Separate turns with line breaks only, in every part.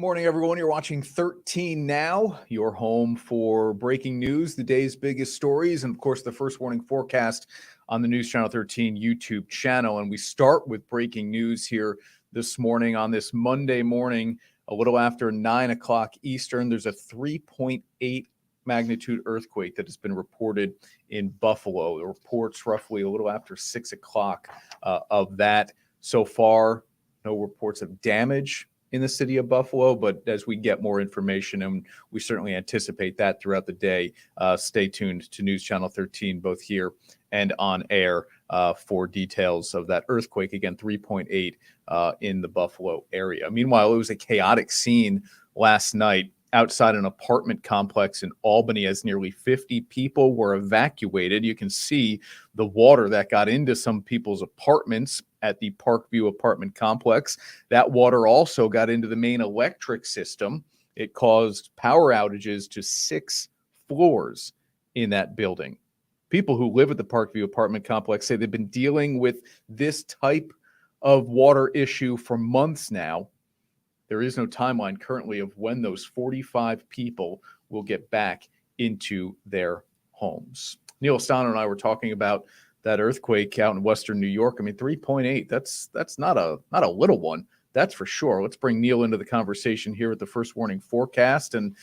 Good morning, everyone. You're watching 13 Now, your home for breaking news, the day's biggest stories, and of course, the first warning forecast on the News Channel 13 YouTube channel. And we start with breaking news here this morning on this Monday morning, a little after 9 o'clock Eastern. There's a 3.8 magnitude earthquake that has been reported in Buffalo. The reports roughly a little after 6 o'clock of that. So far, no reports of damage in the city of Buffalo, but as we get more information, and we certainly anticipate that throughout the day, stay tuned to News Channel 13, both here and on air, for details of that earthquake. Again, 3.8 in the Buffalo area. Meanwhile, it was a chaotic scene last night outside an apartment complex in Albany as nearly 50 people were evacuated. You can see the water that got into some people's apartments at the Parkview apartment complex. That water also got into the main electric system. It caused power outages to 6 floors in that building. People who live at the Parkview apartment complex say they've been dealing with this type of water issue for months now. There is no timeline currently of when those 45 people will get back into their homes. Neal Estano and I were talking about that earthquake out in Western New York. I mean, 3.8, that's not a little one, that's for sure. Let's bring Neal into the conversation here at the first warning forecast. And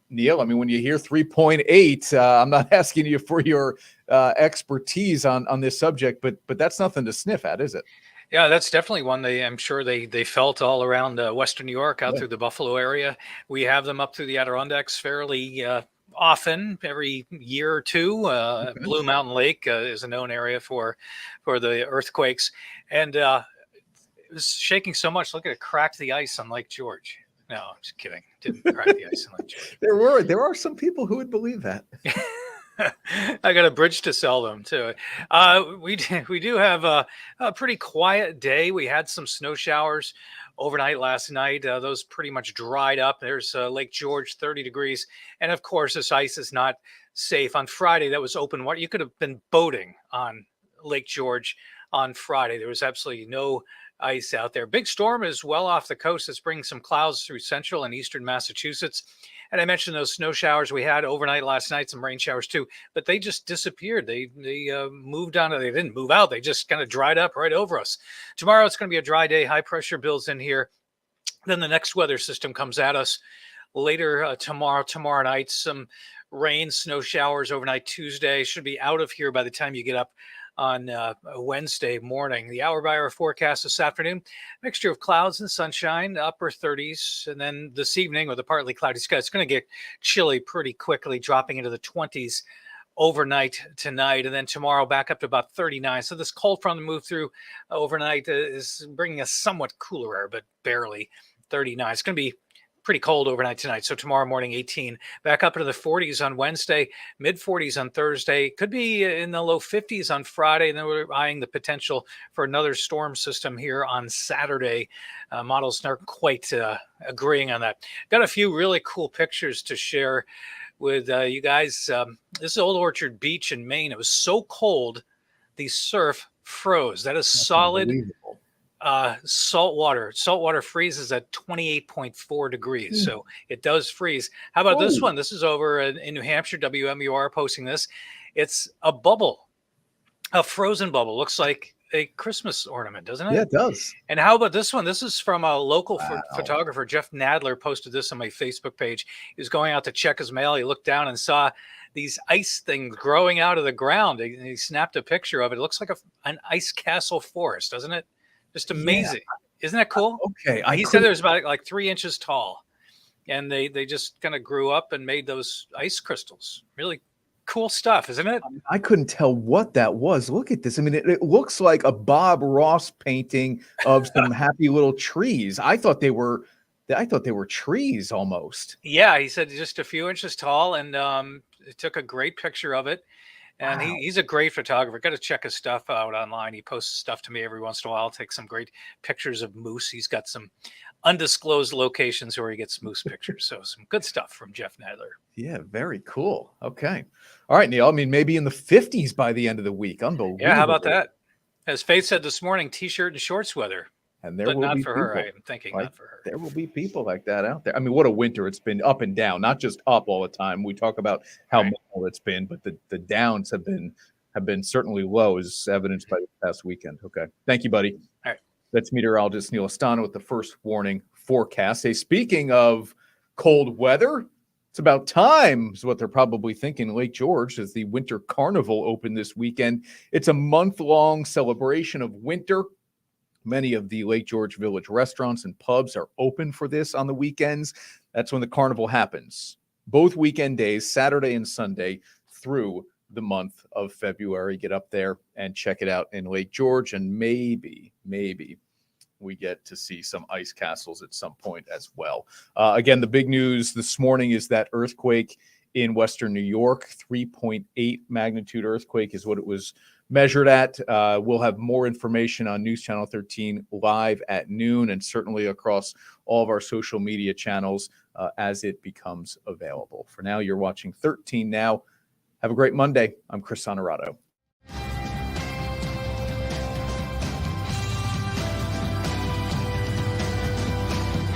Neal, I mean, when you hear 3.8, I'm not asking you for your expertise on this subject, but that's nothing to sniff at, is it?
Yeah, that's definitely one I'm sure they felt all around Western New York, out through the Buffalo area. We have them up through the Adirondacks fairly often, every year or two. Blue Mountain Lake is a known area for the earthquakes. And it was shaking so much, look at it, cracked the ice on Lake George. No, I'm just kidding. Didn't crack the ice on Lake George.
There are some people who would believe that.
I got a bridge to sell them too. We do have a pretty quiet day. We had some snow showers overnight last night. Those pretty much dried up. There's Lake George, 30 degrees. And of course, this ice is not safe. On Friday, that was open water. You could have been boating on Lake George on Friday. There was absolutely no ice out there. Big storm is well off the coast. It's bringing some clouds through central and eastern Massachusetts. And I mentioned those snow showers we had overnight last night, some rain showers too, but they just disappeared. They moved on. They didn't move out. They just kind of dried up right over us. Tomorrow, it's going to be a dry day. High pressure builds in here. Then the next weather system comes at us later tomorrow night. Some rain, snow showers overnight. Tuesday should be out of here by the time you get up on Wednesday morning. The hour-by-hour forecast this afternoon, mixture of clouds and sunshine, upper 30s. And then this evening with a partly cloudy sky, it's going to get chilly pretty quickly, dropping into the 20s overnight tonight. And then tomorrow back up to about 39. So this cold front to move through overnight is bringing us somewhat cooler air, but barely 39. It's going to be pretty cold overnight tonight. So tomorrow morning, 18, back up into the 40s on Wednesday, mid 40s on Thursday, could be in the low 50s on Friday. And then we're eyeing the potential for another storm system here on Saturday. Models aren't quite agreeing on that. Got a few really cool pictures to share with you guys. This is Old Orchard Beach in Maine. It was so cold, the surf froze. That's solid salt water. Salt water freezes at 28.4 degrees. So it does freeze. How about this one? This is over in New Hampshire. WMUR posting this. It's a bubble, a frozen bubble. Looks like a Christmas ornament, doesn't it?
Yeah, it does.
And how about this one? This is from a local photographer. Jeff Nadler posted this on my Facebook page. He was going out to check his mail. He looked down and saw these ice things growing out of the ground. And he snapped a picture of it. It looks like an ice castle forest, doesn't it? Just amazing. Yeah. Isn't that cool?
Okay.
He said it was about like 3 inches tall. And they just kind of grew up and made those ice crystals. Really cool stuff, isn't it?
I couldn't tell what that was. Look at this. I mean, it looks like a Bob Ross painting of some happy little trees. I thought they were trees almost.
Yeah, he said just a few inches tall, and took a great picture of it. And he's a great photographer. Got to check his stuff out online. He posts stuff to me every once in a while. Take some great pictures of moose. He's got some undisclosed locations where he gets moose pictures. So some good stuff from Jeff Nadler.
Yeah, very cool. Okay. All right, Neal. I mean, maybe in the 50s by the end of the week. Unbelievable.
Yeah, how about that? As Faith said this morning, T-shirt and shorts weather.
And there
But
will
not
be
for her. I
people
am thinking
like
not for her.
there will be people like that out there. I mean, what a winter it's been, up and down, not just up all the time. We talk about how
Right.
minimal it's been, but the downs have been certainly low, as evidenced by this past weekend. Okay. Thank you, buddy.
All right.
That's meteorologist Neal Estano with the first warning forecast. Hey, speaking of cold weather, it's about time, is what they're probably thinking. Lake George, as the Winter Carnival opened this weekend. It's a month-long celebration of winter. Many of the Lake George Village restaurants and pubs are open for this on the weekends. That's when the carnival happens. Both weekend days, Saturday and Sunday, through the month of February. Get up there and check it out in Lake George, and maybe we get to see some ice castles at some point as well. Again, the big news this morning is that earthquake in Western New York, 3.8 magnitude earthquake is what it was measured at. We'll have more information on News Channel 13 live at noon, and certainly across all of our social media channels as it becomes available. For now, you're watching 13 Now. Have a great Monday. I'm Chris Honorato.